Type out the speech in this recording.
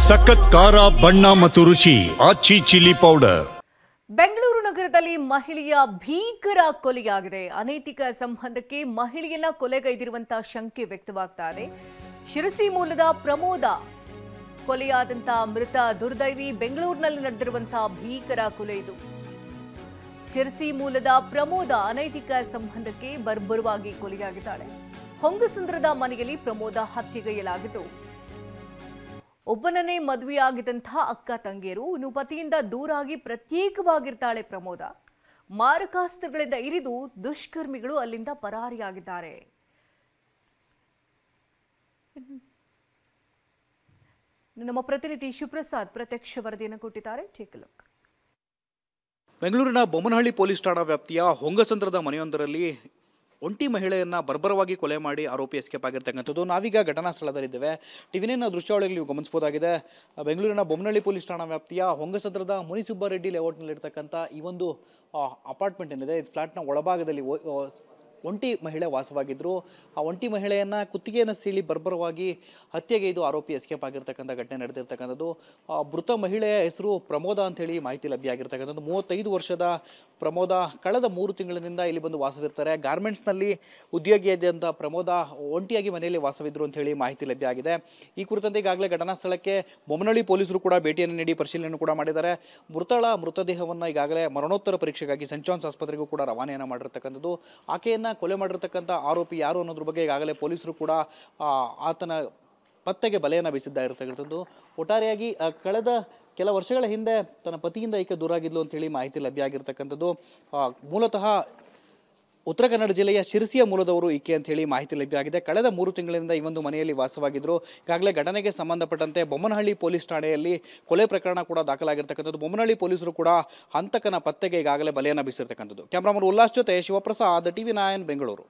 ಸಖತ್ ಖಾರ ಬಣ್ಣ ಮತ್ತು ರುಚಿ ಆಚಿ ಚಿಲ್ಲಿ ಪೌಡರ್. ಬೆಂಗಳೂರು ನಗರದಲ್ಲಿ ಮಹಿಳೆಯ ಭೀಕರ ಕೊಲೆಯಾಗಿದೆ. ಅನೈತಿಕ ಸಂಬಂಧಕ್ಕೆ ಮಹಿಳೆಯನ್ನ ಕೊಲೆಗೈದಿರುವಂತಹ ಶಂಕೆ ವ್ಯಕ್ತವಾಗ್ತಾ ಇದೆ. ಶಿರಸಿ ಮೂಲದ ಪ್ರಮೋದ ಕೊಲೆಯಾದಂತ ಮೃತ ದುರ್ದೈವಿ. ಬೆಂಗಳೂರಿನಲ್ಲಿ ನಡೆದಿರುವಂತಹ ಭೀಕರ ಕೊಲೆ ಇದು. ಶಿರಸಿ ಮೂಲದ ಪ್ರಮೋದ ಅನೈತಿಕ ಸಂಬಂಧಕ್ಕೆ ಬರ್ಬರವಾಗಿ ಕೊಲೆಯಾಗಿದ್ದಾಳೆ. ಹೊಂಗಸಂದ್ರದ ಮನೆಯಲ್ಲಿ ಪ್ರಮೋದ ಹತ್ಯೆಗೈಯಲಾಗಿದ್ದು, ಒಬ್ಬನನ್ನೇ ಮದುವೆಯಾಗಿದ್ದಂತಹ ಅಕ್ಕ ತಂಗಿಯರು ಇನ್ನು ಪತಿಯಿಂದ ದೂರಾಗಿ ಪ್ರತ್ಯೇಕವಾಗಿರ್ತಾಳೆ ಪ್ರಮೋದ. ಮಾರಕಾಸ್ತ್ರಗಳಿಂದ ಇರಿದು ದುಷ್ಕರ್ಮಿಗಳು ಅಲ್ಲಿಂದ ಪರಾರಿಯಾಗಿದ್ದಾರೆ. ನಮ್ಮ ಪ್ರತಿನಿಧಿ ಶಿವಪ್ರಸಾದ್ ಪ್ರತ್ಯಕ್ಷ ವರದಿಯನ್ನು ಕೊಟ್ಟಿದ್ದಾರೆ. Take a look. ಬೆಂಗಳೂರಿನ ಬೊಮ್ಮನಹಳ್ಳಿ ಪೊಲೀಸ್ ಠಾಣಾ ವ್ಯಾಪ್ತಿಯ ಹೊಂಗಸಂದ್ರದ ಮನೆಯೊಂದರಲ್ಲಿ ಒಂಟಿ ಮಹಿಳೆಯನ್ನ ಬರ್ಬರವಾಗಿ ಕೊಲೆ ಮಾಡಿ ಆರೋಪಿ ಎಸ್ಕೇಪ್ ಆಗಿರ್ತಕ್ಕಂಥದ್ದು. ನಾವೀಗ ಘಟನಾ ಸ್ಥಳದಲ್ಲಿದ್ದೇವೆ. ಟಿವಿನ ದೃಶ್ಯಾವಳಿಯಲ್ಲಿ ನೀವು ಗಮನಿಸಬಹುದಾಗಿದೆ. ಬೆಂಗಳೂರಿನ ಬೊಮ್ಮನಹಳ್ಳಿ ಪೊಲೀಸ್ ಠಾಣಾ ವ್ಯಾಪ್ತಿಯ ಹೊಂಗಸಂದ್ರದ ಮುನಿಸುಬ್ಬರೆಡ್ಡಿ ಲೇಔಟ್ನಲ್ಲಿರ್ತಕ್ಕಂಥ ಈ ಒಂದು ಅಪಾರ್ಟ್ಮೆಂಟ್ ಏನಿದೆ, ಈ ಫ್ಲಾಟ್ನ ಒಳಭಾಗದಲ್ಲಿ ಒಂಟಿ ಮಹಿಳೆ ವಾಸವಾಗಿದ್ದರು. ಆ ಒಂಟಿ ಮಹಿಳೆಯನ್ನು ಕುತ್ತಿಗೆಯನ್ನು ಸೀಳಿ ಬರ್ಬರವಾಗಿ ಹತ್ಯೆಗೈದು ಆರೋಪಿ ಎಸ್ಕೇಪ್ ಆಗಿರ್ತಕ್ಕಂಥ ಘಟನೆ ನಡೆದಿರ್ತಕ್ಕಂಥದ್ದು. ಮೃತ ಮಹಿಳೆಯ ಹೆಸರು ಪ್ರಮೋದ ಅಂತೇಳಿ ಮಾಹಿತಿ ಲಭ್ಯ ಆಗಿರ್ತಕ್ಕಂಥದ್ದು. 35 ವರ್ಷದ ಪ್ರಮೋದ ಕಳೆದ 3 ತಿಂಗಳಿನಿಂದ ಇಲ್ಲಿ ಬಂದು ವಾಸವಿರ್ತಾರೆ. ಗಾರ್ಮೆಂಟ್ಸ್ನಲ್ಲಿ ಉದ್ಯೋಗಿಯಾದಂಥ ಪ್ರಮೋದ ಒಂಟಿಯಾಗಿ ಮನೆಯಲ್ಲಿ ವಾಸವಿದ್ರು ಅಂತ ಹೇಳಿ ಮಾಹಿತಿ ಲಭ್ಯ ಆಗಿದೆ. ಈ ಕುರಿತಂತೆ ಈಗಾಗಲೇ ಘಟನಾ ಸ್ಥಳಕ್ಕೆ ಬೊಮ್ಮನಹಳ್ಳಿ ಪೊಲೀಸರು ಕೂಡ ಭೇಟಿಯನ್ನು ನೀಡಿ ಪರಿಶೀಲನೆ ಕೂಡ ಮಾಡಿದ್ದಾರೆ. ಮೃತದೇಹವನ್ನು ಈಗಾಗಲೇ ಮರಣೋತ್ತರ ಪರೀಕ್ಷೆಗಾಗಿ ಸೆಂಟ್ ಜಾನ್ಸ್ ಆಸ್ಪತ್ರೆಗೂ ಕೂಡ ರವಾನೆಯನ್ನು ಮಾಡಿರ್ತಕ್ಕಂಥದ್ದು. ಆಕೆಯನ್ನು ಕೊಲೆ ಮಾಡಿರ್ತಕ್ಕಂಥ ಆರೋಪಿ ಯಾರು ಅನ್ನೋದ್ರ ಬಗ್ಗೆ ಈಗಾಗಲೇ ಪೊಲೀಸರು ಕೂಡ ಆತನ ಪತ್ತೆಗೆ ಬಲೆಯನ್ನು ಬೀಸಿದ್ದಾಗಿರ್ತಕ್ಕಂಥದ್ದು. ಒಟ್ಟಾರೆಯಾಗಿ ಕಳೆದ ಕೆಲ ವರ್ಷಗಳ ಹಿಂದೆ ತನ್ನ ಪತಿಯಿಂದ ಈಕೆ ದೂರಾಗಿದ್ಲು ಅಂತೇಳಿ ಮಾಹಿತಿ ಲಭ್ಯ ಆಗಿರ್ತಕ್ಕಂಥದ್ದು. ಮೂಲತಃ ಉತ್ತರ ಕನ್ನಡ ಜಿಲ್ಲೆಯ ಶಿರಸಿಯ ಮೂಲದವರು ಈಕೆ ಅಂತ ಹೇಳಿ ಮಾಹಿತಿ ಲಭ್ಯ ಆಗಿದೆ. ಕಳೆದ 3 ತಿಂಗಳಿಂದ ಈ ಒಂದು ಮನೆಯಲ್ಲಿ ವಾಸವಾಗಿದ್ದರು. ಈಗಾಗಲೇ ಘಟನೆಗೆ ಸಂಬಂಧಪಟ್ಟಂತೆ ಬೊಮ್ಮನಹಳ್ಳಿ ಪೊಲೀಸ್ ಠಾಣೆಯಲ್ಲಿ ಕೊಲೆ ಪ್ರಕರಣ ಕೂಡ ದಾಖಲಾಗಿರ್ತಕ್ಕಂಥದ್ದು. ಬೊಮ್ಮನಹಳ್ಳಿ ಪೊಲೀಸರು ಕೂಡ ಹಂತಕನ ಪತ್ತೆಗೆ ಈಗಾಗಲೇ ಬಲೆಯನ್ನು ಬೀಸಿರ್ತಕ್ಕಂಥದ್ದು. ಕ್ಯಾಮ್ರಾಮನ್ ಉಲ್ಲಾಸ್ ಜೊತೆ ಶಿವಪ್ರಸಾದ್, TV9 ಬೆಂಗಳೂರು.